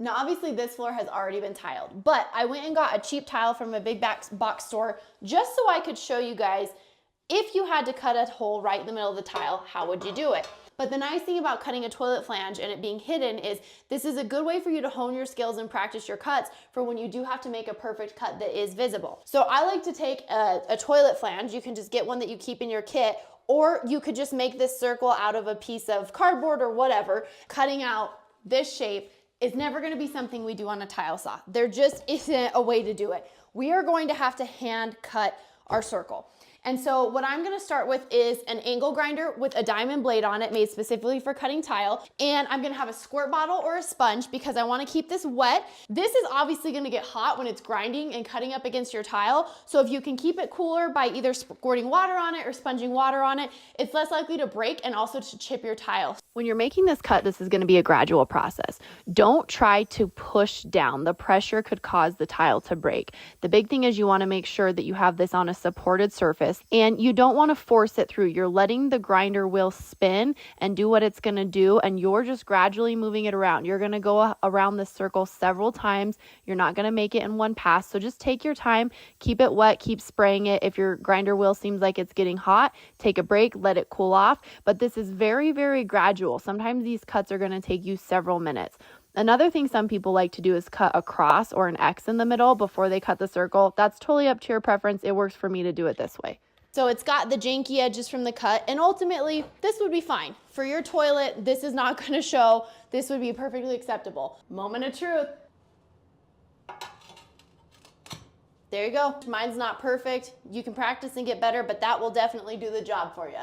Now, obviously this floor has already been tiled, but I went and got a cheap tile from a big box store just so I could show you guys if you had to cut a hole right in the middle of the tile, how would you do it? But the nice thing about cutting a toilet flange and it being hidden is this is a good way for you to hone your skills and practice your cuts for when you do have to make a perfect cut that is visible. So I like to take a toilet flange. You can just get one that you keep in your kit, or you could just make this circle out of a piece of cardboard or whatever. Cutting out this shape is never going to be something we do on a tile saw. There just isn't a way to do it. We are going to have to hand cut our circle. And so what I'm gonna start with is an angle grinder with a diamond blade on it made specifically for cutting tile. And I'm gonna have a squirt bottle or a sponge because I wanna keep this wet. This is obviously gonna get hot when it's grinding and cutting up against your tile. So if you can keep it cooler by either squirting water on it or sponging water on it, it's less likely to break and also to chip your tile. When you're making this cut, this is gonna be a gradual process. Don't try to push down. The pressure could cause the tile to break. The big thing is you wanna make sure that you have this on a supported surface and you don't want to force it through. You're letting the grinder wheel spin and do what it's going to do, and you're just gradually moving it around. You're going to go around this circle several times. You're not going to make it in one pass, so just take your time, keep it wet, keep spraying it. If your grinder wheel seems like it's getting hot, take a break, let it cool off, but this is very, very gradual. Sometimes these cuts are going to take you several minutes. Another thing some people like to do is cut a cross or an X in the middle before they cut the circle. That's totally up to your preference. It works for me to do it this way. So it's got the janky edges from the cut, and ultimately this would be fine. For your toilet, this is not gonna show. This would be perfectly acceptable. Moment of truth. There you go. Mine's not perfect. You can practice and get better, but that will definitely do the job for you.